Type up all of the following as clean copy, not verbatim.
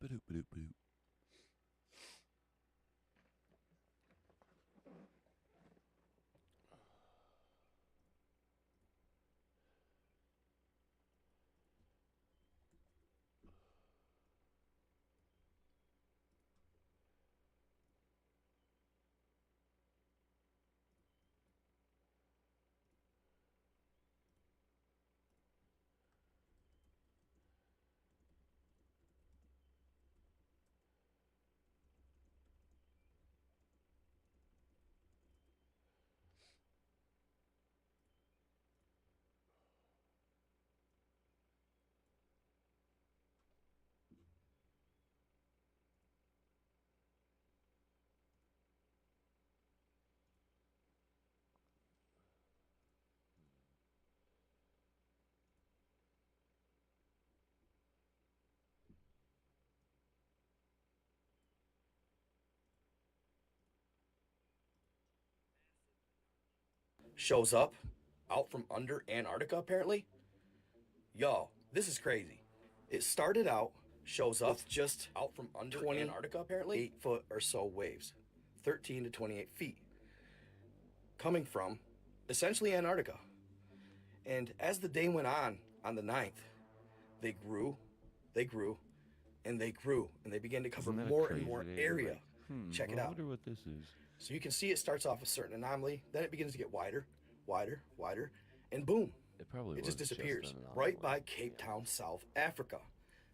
Ba-doop-ba-doop-ba-doop. Shows up out from under Antarctica, apparently. Y'all, this is crazy. It started out, shows up just out from under 20, Antarctica, apparently. 8-foot or so waves, 13 to 28 feet, coming from essentially Antarctica. And as the day went on the 9th, they grew, and they grew, and they began to cover more and more area. Check it out. I wonder what this is. So you can see it starts off a certain anomaly, then it begins to get wider, and boom, It just was disappears an anomaly. right by Cape Town, South Africa.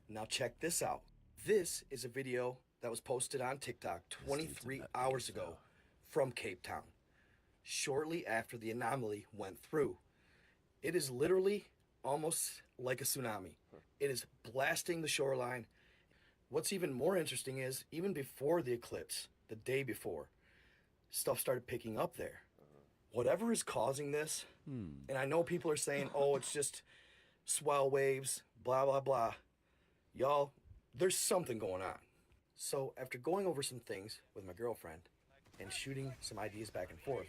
Now check this out. This is a video that was posted on TikTok 23 hours ago from Cape Town, shortly after the anomaly went through. It is literally almost like a tsunami. It is blasting the shoreline. What's even more interesting is, even before the eclipse, the day before, stuff started picking up there. Whatever is causing this, and I know people are saying, oh, it's just swell waves, blah, blah, blah. Y'all, there's something going on. So after going over some things with my girlfriend and shooting some ideas back and forth,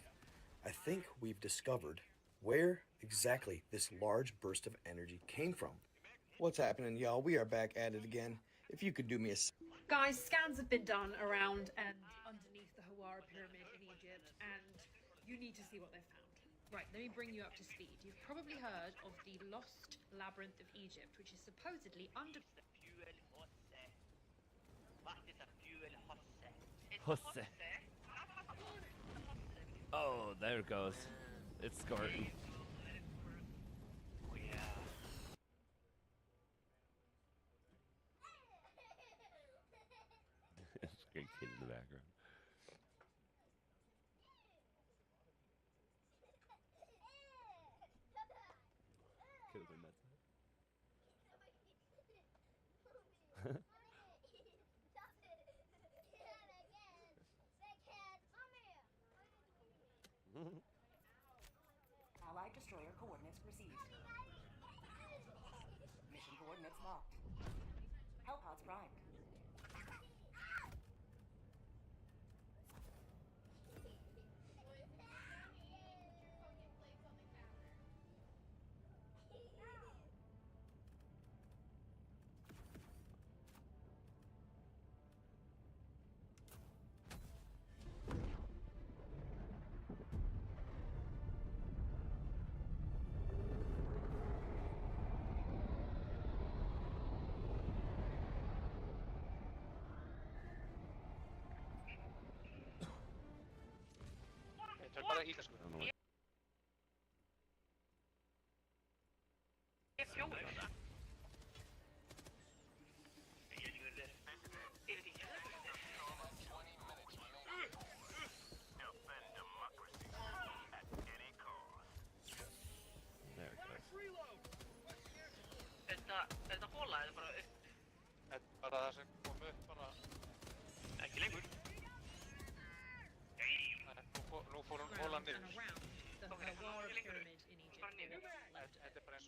I think we've discovered where exactly this large burst of energy came from. What's happening, y'all? We are back at it again. If you could do me a... Guys, scans have been done around and underneath the Hawara Pyramid in Egypt, and you need to see what they've found. Right, let me bring you up to speed. You've probably heard of the Lost Labyrinth of Egypt, which is supposedly under... Husse. Oh, there it goes. It's squirting. There's a great kid in the background. Could have been that side. Allied destroyer coordinates received. Mission coordinates locked. Hellpods primed. There it goes. Että kuollaan, että bara... Et bara se kom upp bara... Ekki lengur. Ei. Nú får hon hålla ner. The Hawara Pyramid in Egypt.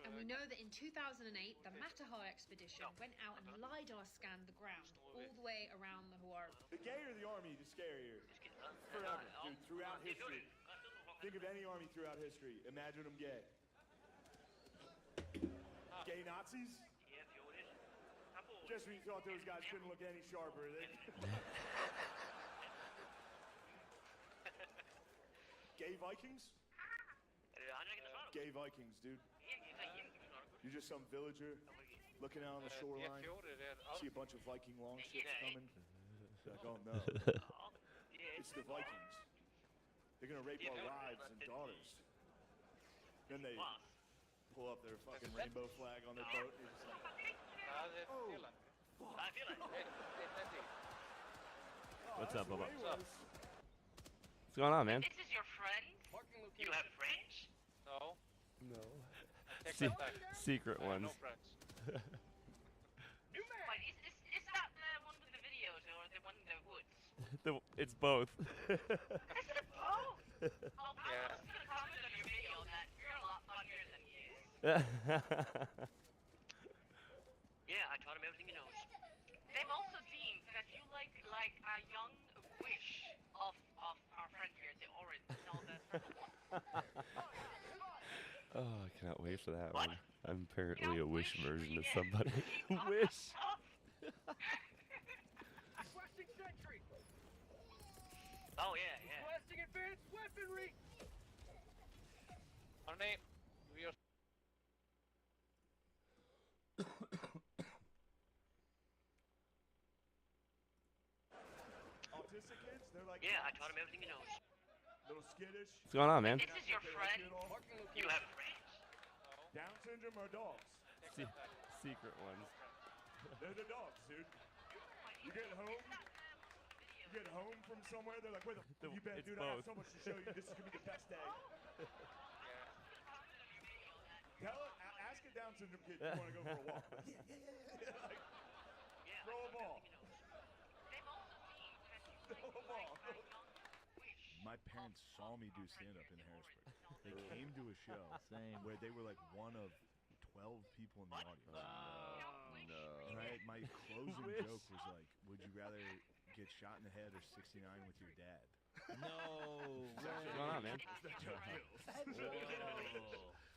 And we know that in 2008, the Matterhorn expedition went out and LiDAR scanned the ground all the way around the Hawara. The gayer the army, the scarier. Forever, dude, throughout history. Think of any army throughout history. Imagine them gay. Gay Nazis? Just when you thought those guys couldn't look any sharper. Gay Vikings? Gay Vikings, dude. You're just some villager looking out on the shoreline, see a bunch of Viking longships coming. You're like, oh no. It's the Vikings. They're gonna rape our wives and daughters. Then they pull up their fucking rainbow flag on their boat. You're just like, oh, What's up, Bubba? What's up? What's going on, man? This is your friend? You have friends? No. No. Take Se- that back. secret I have ones. no friends. Wait, is that the one with the videos or the one in the woods? It's both. Is it both? Oh, I was gonna comment on your video that you're a lot funnier than he is. Yeah, I taught him everything he knows. They've also seen that you like a young wish of our friend here, the orange, you know, the Oh, I cannot wait for that What? one. I'm apparently a Wish version of Yeah. somebody. Wish. Requesting sentry. Oh yeah, yeah. Requesting advanced weaponry. Honey, we are. autistic kids? They're like, Yeah, I taught him everything he knows. little skittish. What's going on, man? This is your friend. You have friends? Down syndrome or dogs? Se- secret ones. They're the dogs, dude. You get home from somewhere, they're like, where the f*** you been, It's dude? I have both. so much to show you. This is gonna be the best day. Ask a Down syndrome kid you want to go for a walk. Like, throw a ball. Throw a ball. My parents saw me do stand-up in Harrisburg. They came to a show where they were like one of 12 people in the audience. No. Right? My closing joke was like, would you rather get shot in the head or 69 with your dad? No. What's going on, man? That joke kills.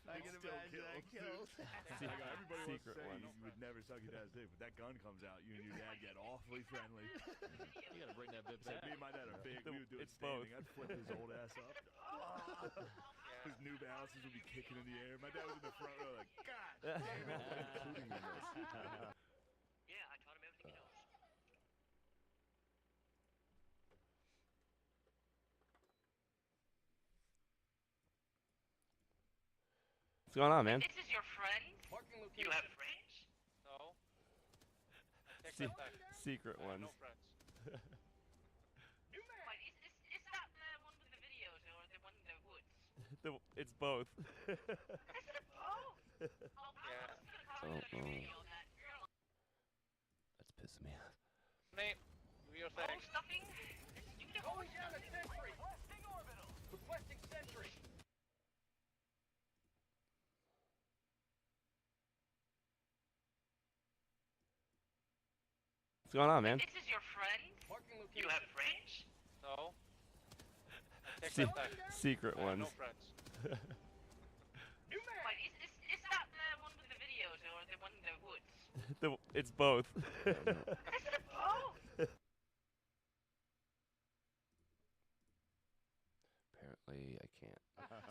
I can Still imagine that kills. Everybody wants to Secret say ones. you would never suck your dad's dick, but that gun comes out, you and your dad get awfully friendly. You gotta bring that bit So back. me and my dad are big. We would do it It's both. standing. I'd flip his old ass up. His New Balances would be kicking in the air. My dad was in the front row like, God damn it. Including in this. Yeah, I taught him everything he knows. What's going on, man? This is your friend? You have friends? No. Take Se- that back. secret I have ones. no friends. Wait, is that the one with the videos or the one in the woods? It's both. Is it both? Oh, I was gonna comment on your video that you're a lot. That's pissing me off. Honey, we are saying. Stuffing? Calling down a sentry. Blasting orbital. Requesting sentry. What's going on, man? This is your friend? You have friends? No. Take Se- that back. secret I have ones. no friends. Wait, is that the one with the videos or the one in the woods? It's both. Is it both? Apparently, I can't.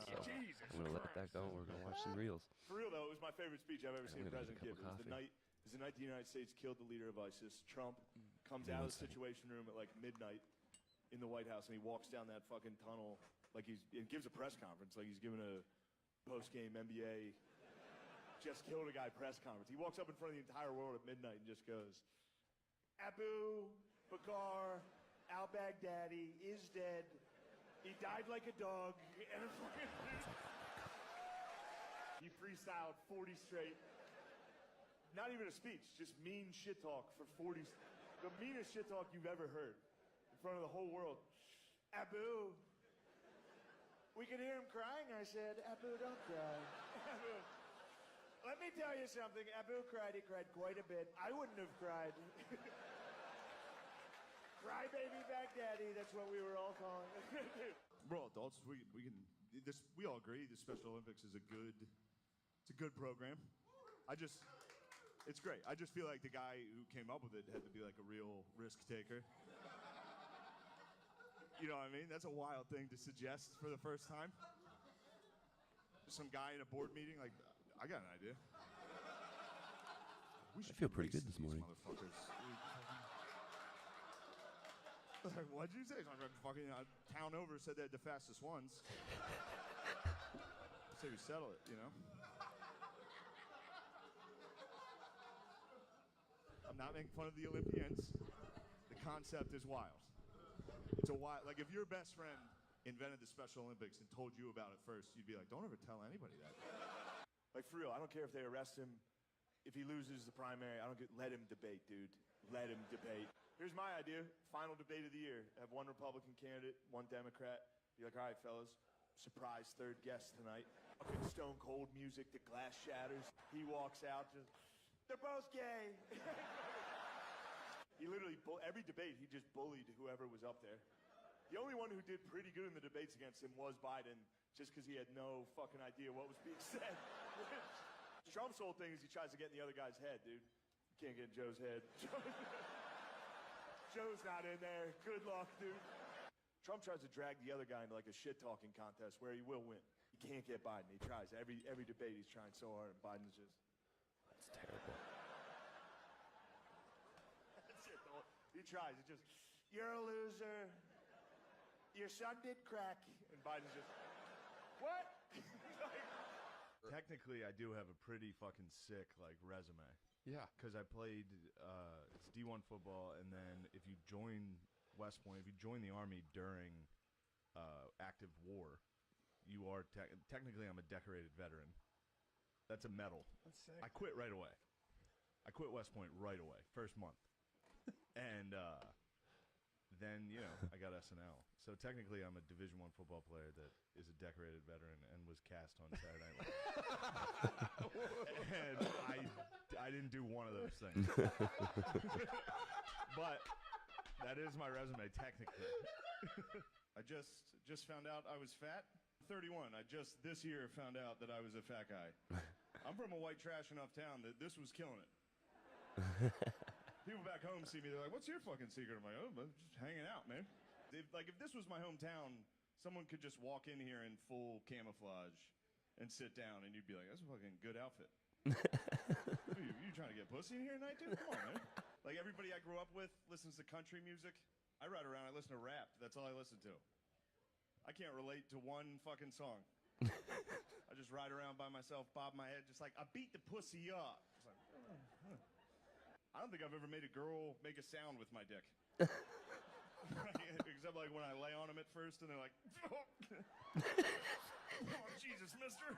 So Jesus I'm gonna let that go. We're gonna watch some reels. For real though, it was my favorite speech I've ever I'm seen a gonna get a president cup give. of It was the night the United States killed the leader of ISIS. Trump comes Yeah, out one of the second. Situation Room at like midnight in the White House, and he walks down that fucking tunnel like and gives a press conference like he's giving a post-game NBA just killed a guy press conference. He walks up in front of the entire world at midnight and just goes, Abu Bakr al-Baghdadi is dead. He died like a dog. And a fucking he freestyled 40 straight. Not even a speech, just mean shit talk for 40. The meanest shit talk you've ever heard in front of the whole world. Abu. We could hear him crying. I said, Abu, don't cry. Abu. Let me tell you something. Abu cried. He cried quite a bit. I wouldn't have cried. Crybaby Baghdadi. That's what we were all calling it. We're all adults. We all agree the Special Olympics is a good program. I just It's great. I just feel like the guy who came up with it had to be like a real risk taker. You know what I mean? That's a wild thing to suggest for the first time. Some guy in a board meeting, like, I got an idea. We should feel pretty race good this these morning. motherfuckers. What'd you say? Fucking town over said they're the fastest ones. So we settle it, you know? I'm not making fun of the Olympians. The concept is wild. It's a wild, like if your best friend invented the Special Olympics and told you about it first, you'd be like, don't ever tell anybody that. Like for real, I don't care if they arrest him. If he loses the primary, let him debate, dude. Let him debate. Here's my idea, final debate of the year. Have one Republican candidate, one Democrat. Be like, all right, fellas, surprise third guest tonight. Fucking stone cold music, the glass shatters. He walks out, just, they're both gay. He literally, every debate, he just bullied whoever was up there. The only one who did pretty good in the debates against him was Biden, just because he had no fucking idea what was being said. Trump's whole thing is he tries to get in the other guy's head, dude. You can't get in Joe's head. Joe's not in there. Good luck, dude. Trump tries to drag the other guy into like a shit-talking contest where he will win. He can't get Biden. He tries. Every debate he's trying so hard, and Biden's just... That's terrible. That's it, though. He tries. He just, you're a loser. Your son did crack. And Biden's just, what? Technically, I do have a pretty fucking sick, like, resume. Yeah. Because I played, it's D1 football, and then if you join West Point, if you join the Army during active war, you are, technically I'm a decorated veteran. That's a medal. That's sick. I quit right away. I quit West Point right away, first month. And then, you know, I got SNL. So technically I'm a Division I football player that is a decorated veteran and was cast on Saturday Night Live. And I didn't do one of those things. But that is my resume, technically. I just found out I was fat. 31. I just this year found out that I was a fat guy. I'm from a white trash enough town that this was killing it. People back home see me, they're like, what's your fucking secret? I'm like, oh, I'm just hanging out, man. If this was my hometown, someone could just walk in here in full camouflage and sit down, and you'd be like, that's a fucking good outfit. you trying to get pussy in here tonight, dude? Come on, man. Like, everybody I grew up with listens to country music. I ride around, I listen to rap. That's all I listen to. I can't relate to one fucking song. I just ride around by myself, bob my head, just like, I beat the pussy up. It's like, I don't think I've ever made a girl make a sound with my dick. Except like when I lay on them at first and they're like, oh, Jesus, mister.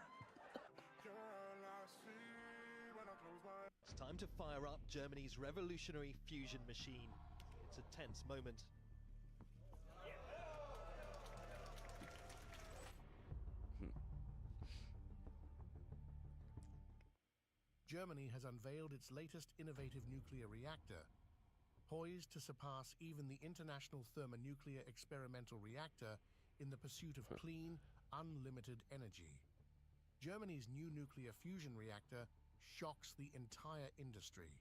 It's time to fire up Germany's revolutionary fusion machine. It's a tense moment. Germany has unveiled its latest innovative nuclear reactor, poised to surpass even the International Thermonuclear Experimental Reactor in the pursuit of clean, unlimited energy. Germany's new nuclear fusion reactor shocks the entire industry.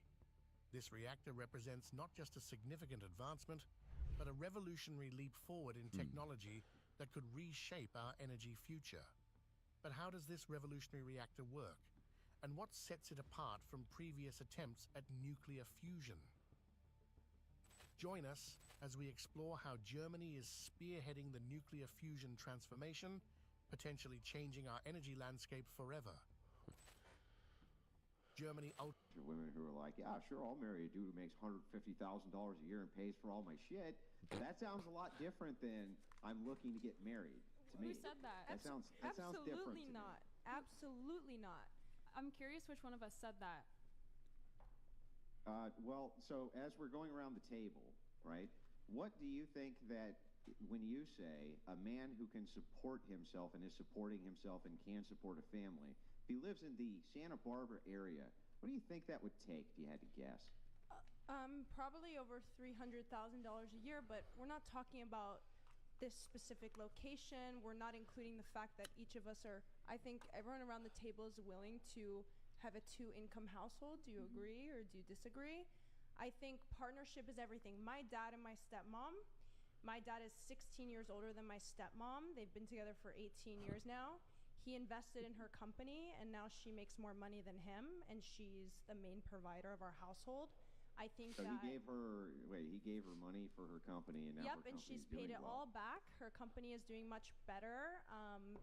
This reactor represents not just a significant advancement, but a revolutionary leap forward in technology that could reshape our energy future. But how does this revolutionary reactor work? And what sets it apart from previous attempts at nuclear fusion? Join us as we explore how Germany is spearheading the nuclear fusion transformation, potentially changing our energy landscape forever. Germany out. Women who are like, yeah, sure, I'll marry a dude who makes $150,000 a year and pays for all my shit. That sounds a lot different than I'm looking to get married. To me, Who said that? That sounds different. Absolutely not. Absolutely not. I'm curious which one of us said that. Well, so as we're going around the table, right, what do you think that when you say a man who can support himself and is supporting himself and can support a family, if he lives in the Santa Barbara area, what do you think that would take if you had to guess? Probably over $300,000 a year, but we're not talking about this specific location. We're not including the fact that each of us are, I think everyone around the table is willing to have a 2-income household. Do you agree or do you disagree? I think partnership is everything. My dad and my stepmom, my dad is 16 years older than my stepmom. They've been together for 18 years now. He invested in her company, and now she makes more money than him, and she's the main provider of our household. I think so that he gave her money for her company, and now yep, her and she's company's paid doing it well. all back. Her company is doing much better,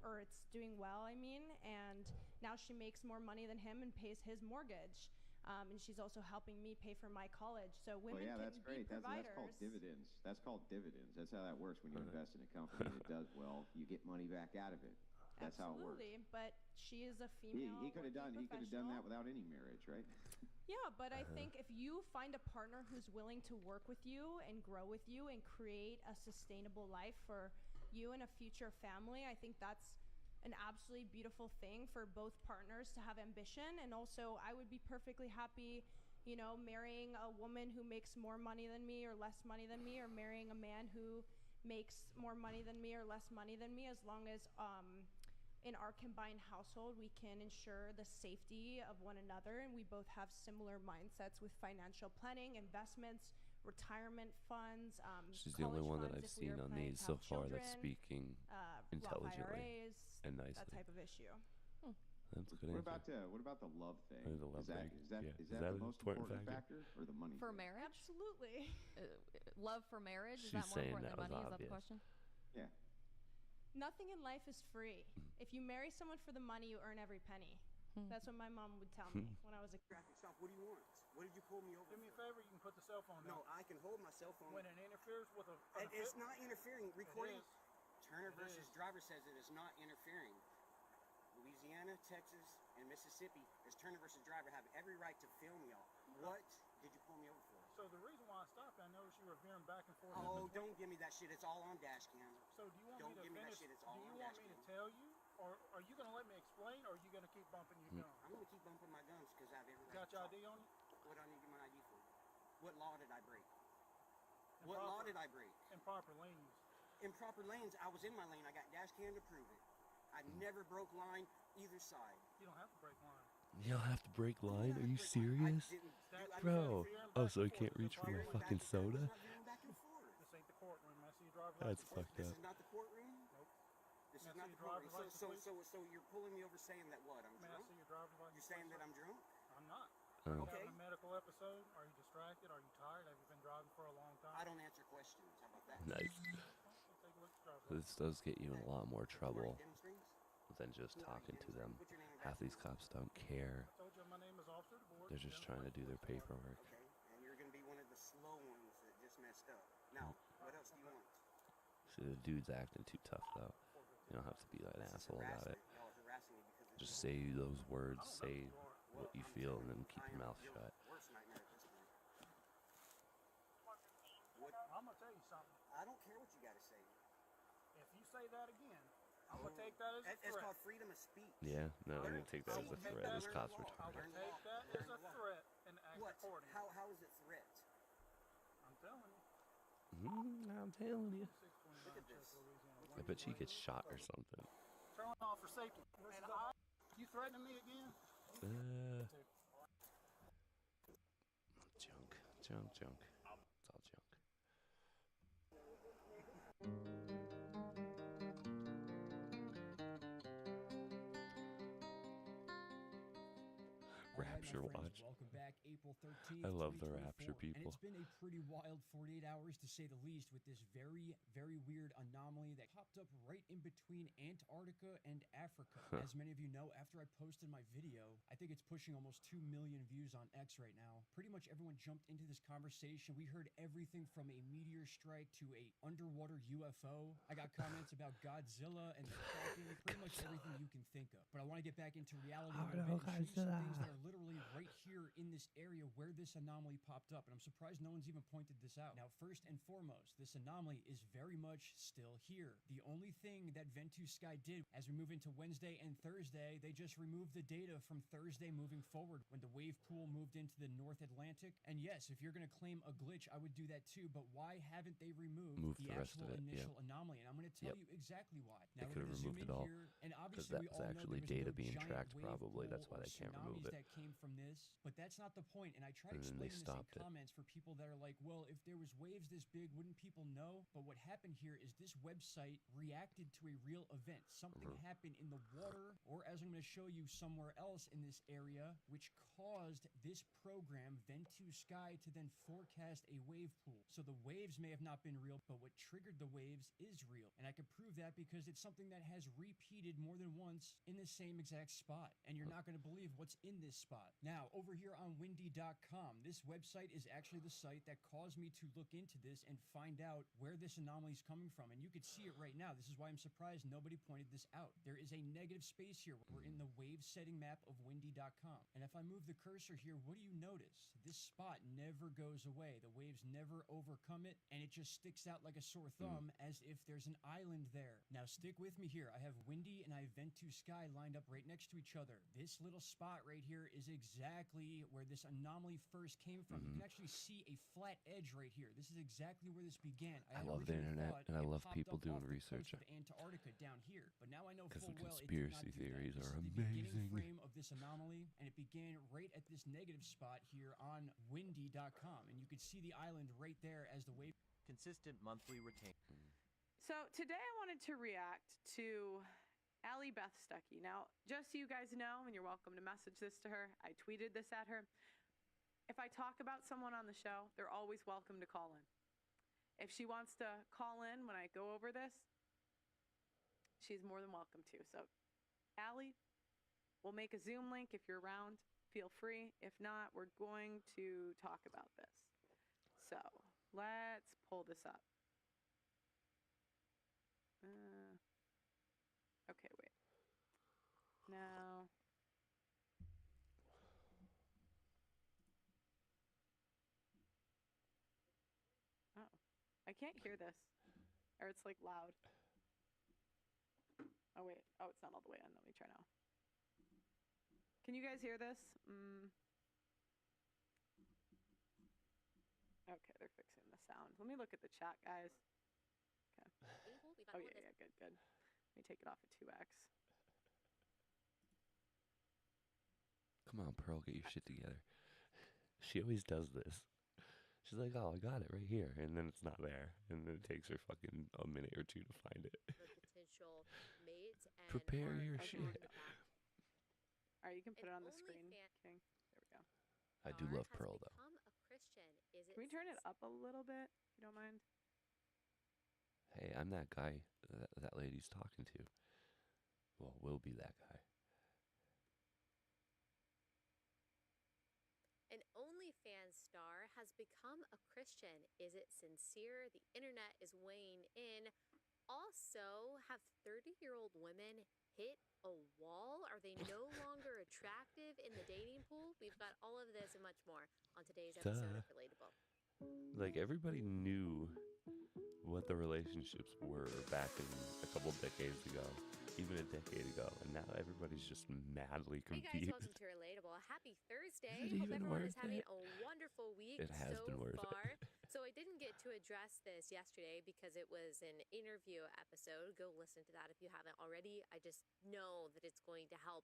or it's doing well, I mean, and now she makes more money than him and pays his mortgage. And she's also helping me pay for my college. So women yeah, can that's be great. That's providers. called dividends. That's called dividends. That's how that works. When you invest in a company and it does well, you get money back out of it. That's how it works. Absolutely, but she is a female. He could have done that without any marriage, right? Yeah, but I think if you find a partner who's willing to work with you and grow with you and create a sustainable life for you and a future family, I think that's an absolutely beautiful thing for both partners to have ambition. And also, I would be perfectly happy, you know, marrying a woman who makes more money than me or less money than me, or marrying a man who makes more money than me or less money than me, as long as in our combined household we can ensure the safety of one another, and we both have similar mindsets with financial planning, investments, retirement funds. She's the only one that I've seen on these so far that's children, speaking Roth intelligently IRAs, and that nicely. type of issue. That's a good What answer. about the love thing? Oh, the love thing. Is that Yeah. the most important factor? factor or the money? For thing? marriage? Absolutely. Love for marriage? Is She's that more saying important that than money? was Is that the obvious. question? Yeah. Nothing in life is free. If you marry someone for the money, you earn every penny. That's what my mom would tell me when I was a kid. What do you want? What did you pull me over? Do me a favor, you can put the cell phone down. No, I can hold my cell phone. When it interferes with a... It's not interfering. Recording. It is. Turner It versus is. Driver says it is not interfering. Louisiana, Texas, and Mississippi, as Turner versus Driver, have every right to film y'all. What did you pull me over for? So the reason why I stopped, I noticed you were veering back and forth. Oh, don't give me that shit. It's all on dash cam. So do you want Don't me to give me that finish? shit. It's Do all you on want dash me to cam. tell you, or are you going to let me explain, or are you going to keep bumping your gun? I'm going to keep bumping my guns because I have every right Got to your talk. ID on you? What do I need to get my ID for? What law did I break? What law did I break? Improper lanes. Improper lanes. I was in my lane. I got dash cam to prove it. I never broke line either side. You don't have to break line. You'll have to break line? Are you serious? Bro. Oh, so he can't reach for my fucking soda? This ain't the courtroom. I see you drive That's license. fucked This up. is not the courtroom? Nope. This May I is not see the your driver's courtroom. license, So you're pulling me over saying that what? I'm May I drunk? see your driver's license? You're saying that I'm drunk? I'm not. Oh. Are you Okay. having a medical episode? Are you distracted? Are you tired? Have you been driving for a long time? I don't answer questions. How about that? Nice. Let's take a look at your driver's This does get you in a lot more trouble Demonstrates? than just talking to them. What's your name? Half these cops don't care. I told you my name is Officer DeBoer. They're just trying to do their paperwork. Okay. And you're going to be one of the slow ones that just messed up. Now, what else do you want? See, the dude's acting too tough, though. You don't have to be like an asshole about it. Y'all are harassing me because it's Just say those words, say what you feel, and then keep your mouth your shut. worst nightmare at this point. I'm going to tell you something. I don't care what you got to say. If you say that again, I'm going to take that as a It's threat. called freedom of speech. Yeah, no, I'm gonna take that as a I will take threat. that This as cop's a law. I retarded. will take that as a threat and act What? accordingly. How is it threat? I'm telling you. I'm telling you. Look at this. I bet she gets shot or something. Turn off for safety. And you threatening me again? Junk. It's all junk. Rapture Watch. Welcome back, April 13th. I love the 2024. Rapture people. And it's been a pretty wild 48 hours to say the least, with this very, very weird anomaly that popped up right in between Antarctica and Africa. As many of you know, after I posted my video, I think it's pushing almost 2 million views on X right now. Pretty much everyone jumped into this conversation. We heard everything from a meteor strike to a underwater UFO. I got comments about Godzilla and the Kraken, pretty much everything you can think of. But I want to get back into reality a little bit and show you some things that are literally right here in this area where this anomaly popped up, and I'm surprised no one's even pointed this out. Now, first and foremost, this anomaly is very much still here. The only thing that Ventus Sky did as we move into Wednesday and Thursday, they just removed the data from Thursday moving forward when the wave pool moved into the North Atlantic. And yes, if you're going to claim a glitch, I would do that too, but why haven't they removed the rest actual of it, initial anomaly? And I'm going to tell you exactly why. Now, They we're could have gonna zoom removed in it all. here, and Because obviously we that's all know actually there was data no being giant tracked, wave probably. That's pool why or they can't remove tsunamis it. that came from this, but that's not the point. And I try to And then they explain this in stopped it. comments for people that are like, well, if there was waves this big, wouldn't people know? But what happened here is this website reacted to a real event. Something happened in the water, or as I'm going to show you somewhere else in this area, which caused this program, Ventus Sky, to then forecast a wave pool. So the waves may have not been real, but what triggered the waves is real. And I can prove that because it's something that has repeated more than once in the same exact spot. And you're not going to believe what's in this spot. Now, over here on windy.com, this website is actually the site that caused me to look into this and find out where this anomaly is coming from. And you can see it right now. This is why I'm surprised nobody pointed this out. There is a negative space here. We're in the wave setting map of windy.com. And if I move the cursor here, what do you notice? This spot never goes away. The waves never overcome it, and it just sticks out like a sore thumb as if there's an island there. Now, stick with me here. I have windy and I have Ventus Sky lined up right next to each other. This little spot right here is exactly where this anomaly first came from. You can actually see a flat edge right here. This is exactly where this began. I had love the originally internet, thought and I it love popped people up doing off the research. coast of Antarctica down here, but now I know Because full the well it did not conspiracy do that. theories This are is the beginning amazing. frame of this anomaly, and it began right at this negative spot here on windy.com, and you could see the island right there as the wave. Consistent monthly retain. So today I wanted to react to Allie Beth Stuckey. Now, just so you guys know, and you're welcome to message this to her, I tweeted this at her. If I talk about someone on the show, they're always welcome to call in. If she wants to call in when I go over this, she's more than welcome to. So, Allie, we'll make a Zoom link if you're around. Feel free. If not, we're going to talk about this. So, let's pull this up. Okay, wait. Now. Oh, I can't hear this. Or it's like loud. Oh, wait. Oh, it's not all the way in. Let me try now. Can you guys hear this? Okay, they're fixing the sound. Let me look at the chat, guys. Okay. Oh, yeah, good, good. Let me take it off at 2x. Come on, Pearl, get your shit together. She always does this. She's like, oh, I got it right here. And then it's not there. And then it takes her fucking a minute or two to find it. Potential mates and Prepare your shit. All right, you can put it on the screen, King. There we go. I do love Pearl, though. Can we turn it up a little bit, if you don't mind? Hey, I'm that guy that lady's talking to. Well, we'll be that guy. An OnlyFans star has become a Christian. Is it sincere? The internet is weighing in. Also, have 30-year-old women hit a wall? Are they no longer attractive in the dating pool? We've got all of this and much more on today's episode of Relatable. Like, everybody knew what the relationships were back in a couple decades ago, even a decade ago, and now everybody's just madly Hey confused. guys, welcome to Relatable. Happy Thursday. Is it Hope even everyone worth is having it? a wonderful week It has so been worth far. it. So I didn't get to address this yesterday because it was an interview episode. Go listen to that if you haven't already. I just know that it's going to help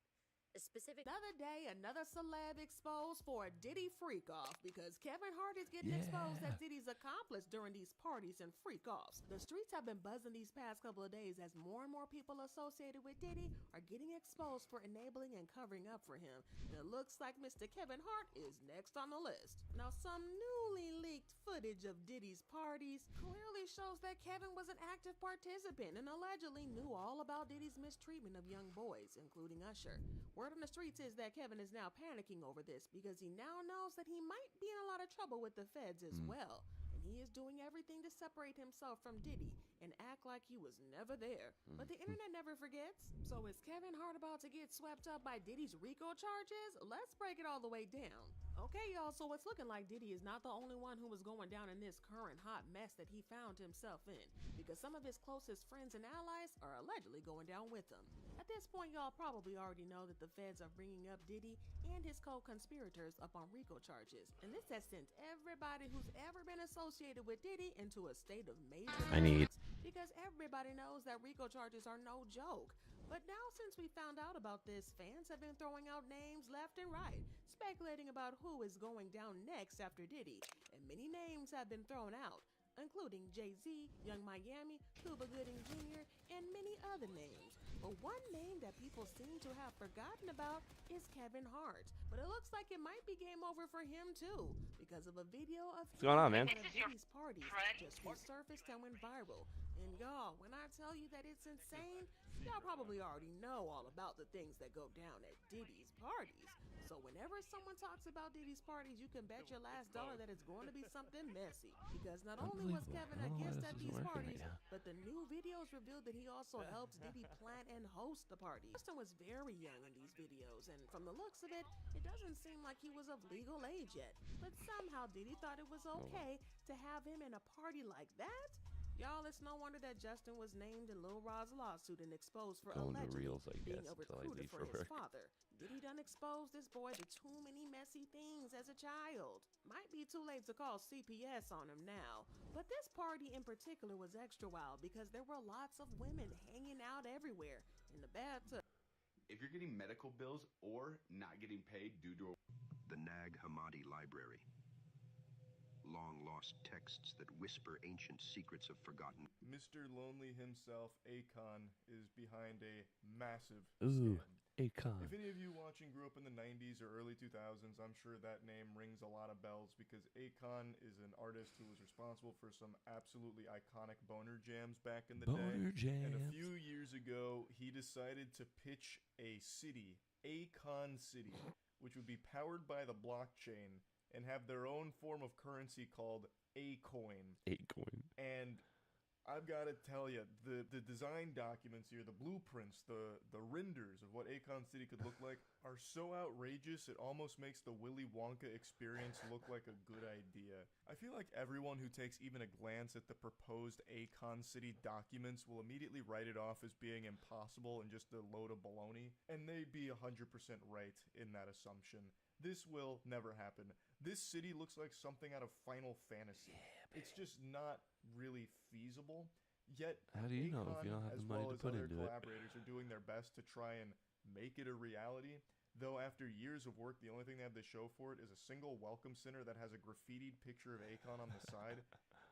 a specific. The other day, another celeb exposed for a Diddy freak-off because Kevin Hart is getting exposed as Diddy's accomplice during these parties and freak-offs. The streets have been buzzing these past couple of days as more and more people associated with Diddy are getting exposed for enabling and covering up for him. And it looks like Mr. Kevin Hart is next on the list. Now, some newly leaked footage of Diddy's parties clearly shows that Kevin was an active participant and allegedly knew all about Diddy's mistreatment of young boys, including Usher. Word on the streets is that Kevin is now panicking over this because he now knows that he might be in a lot of trouble with the feds as well. And and he is doing everything to separate himself from Diddy and act like he was never there. But the internet never forgets. So is Kevin Hart about to get swept up by Diddy's RICO charges? Let's break it all the way down. Okay, y'all, so it's looking like Diddy is not the only one who was going down in this current hot mess that he found himself in, because some of his closest friends and allies are allegedly going down with him. At this point, y'all probably already know that the feds are bringing up Diddy and his co-conspirators up on RICO charges, and this has sent everybody who's ever been associated with Diddy into a state of major panic, because everybody knows that RICO charges are no joke. But now, since we found out about this, fans have been throwing out names left and right, speculating about who is going down next after Diddy, and many names have been thrown out, including Jay-Z, Young Miami, Cuba Gooding Jr., and many other names. But one name that people seem to have forgotten about is Kevin Hart. But it looks like it might be game over for him too, because of a video of What's going on, man? at one of Diddy's parties just resurfaced and went viral. And y'all, when I tell you that it's insane, y'all probably already know all about the things that go down at Diddy's parties. So whenever someone talks about Diddy's parties, you can bet your last dollar that it's going to be something messy. Because not only was Kevin a guest at these parties, but the new videos revealed that he also helped Diddy plan and host the party. Justin was very young in these videos, and from the looks of it, it doesn't seem like he was of legal age yet. But somehow Diddy thought it was okay to have him in a party like that? Y'all, it's no wonder that Justin was named in Lil Rod's lawsuit and exposed for Going to allegedly reels, I being guess, a until I recruiter leave for for his work. father. Diddy done exposed this boy to too many messy things as a child. Might be too late to call CPS on him now. But this party in particular was extra wild because there were lots of women hanging out everywhere in the bathtub. If you're getting medical bills or not getting paid due to The Nag Hammadi Library. Long-lost texts that whisper ancient secrets of forgotten. Mr. Lonely himself, Akon, is behind a massive Ooh, scam. Akon. If any of you watching grew up in the 90s or early 2000s, I'm sure that name rings a lot of bells because Akon is an artist who was responsible for some absolutely iconic boner jams back in the Boner day. And a jams. few years ago, he decided to pitch a city, Akon City, which would be powered by the blockchain and have their own form of currency called A-Coin. Acorn. And I've got to tell you, the design documents here, the blueprints, the renders of what Akon City could look like are so outrageous it almost makes the Willy Wonka experience look like a good idea. I feel like everyone who takes even a glance at the proposed Akon City documents will immediately write it off as being impossible and just a load of baloney, and they'd be 100% right in that assumption. This will never happen. This city looks like something out of Final Fantasy. It's just not really feasible. Yet, How do you know if Akon, you don't have as the money well to as put other into it? collaborators, are doing their best to try and make it a reality. Though after years of work, the only thing they have to show for it is a single welcome center that has a graffitied picture of Akon on the side.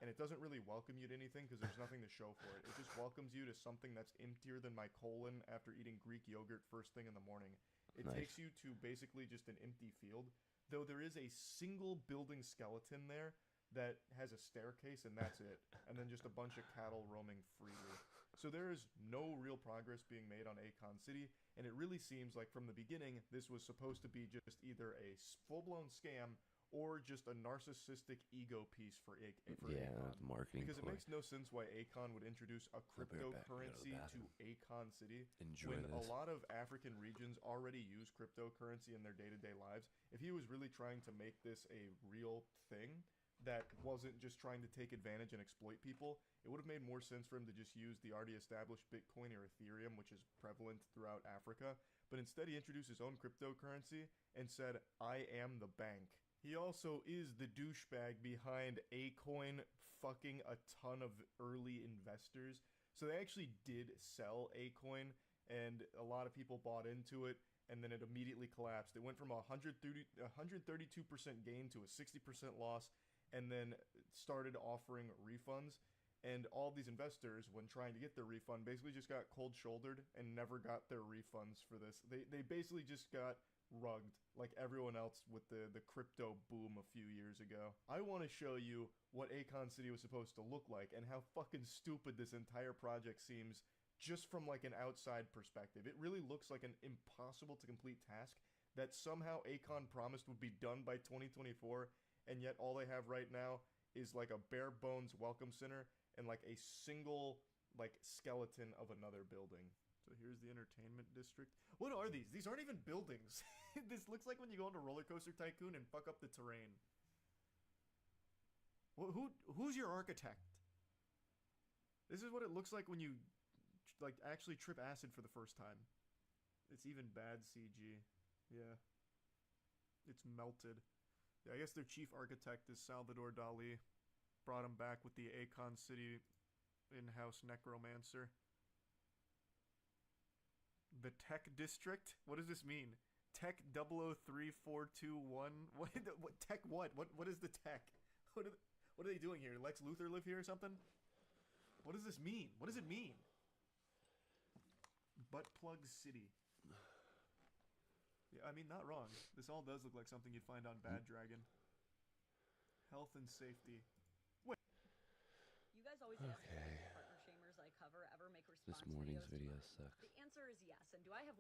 And it doesn't really welcome you to anything because there's nothing to show for it. It just welcomes you to something that's emptier than my colon after eating Greek yogurt first thing in the morning. It Nice. takes you to basically just an empty field, though there is a single building skeleton there that has a staircase and that's it, and then just a bunch of cattle roaming freely. So there is no real progress being made on Akon City, and it really seems like from the beginning this was supposed to be just either a full-blown scam or just a narcissistic ego piece for Yeah, Akon. marketing Because it ploy. makes no sense why Akon would introduce a I'll be right back. I gotta go to the cryptocurrency to bathroom. Akon City Enjoy when a this. lot of African regions already use cryptocurrency in their day-to-day lives. If he was really trying to make this a real thing that wasn't just trying to take advantage and exploit people, it would have made more sense for him to just use the already established Bitcoin or Ethereum, which is prevalent throughout Africa. But instead he introduced his own cryptocurrency and said, "I am the bank." He also is the douchebag behind Acoin fucking a ton of early investors. So they actually did sell Acoin, and a lot of people bought into it, and then it immediately collapsed. It went from 132% gain to a 60% loss, and then started offering refunds. And all these investors, when trying to get their refund, basically just got cold-shouldered and never got their refunds for this. They basically just got rugged like everyone else with the crypto boom a few years ago. I want to show you what Akon City was supposed to look like and how fucking stupid this entire project seems just from like an outside perspective. It really looks like an impossible to complete task that somehow Akon promised would be done by 2024, and yet all they have right now is like a bare bones welcome center and like a single like skeleton of another building. So here's the entertainment district. What are these? These aren't even buildings. This looks like when you go into Roller Coaster Tycoon and fuck up the terrain. Who's your architect? This is what it looks like when you like actually trip acid for the first time. It's even bad CG. Yeah. It's melted. Yeah, I guess their chief architect is Salvador Dali. Brought him back with the Akon City in-house necromancer. The Tech District? What does this mean? Tech 003421? What tech what? What is the tech? What are they doing here? Lex Luthor live here or something? What does this mean? What does it mean? Butt Plug City. Yeah, I mean, not wrong. This all does look like something you'd find on Bad Dragon. Health and safety. Wait. You guys always ask me if partner shamers I cover ever make response This morning's videos to video mine. sucks. The answer is yes. And do I have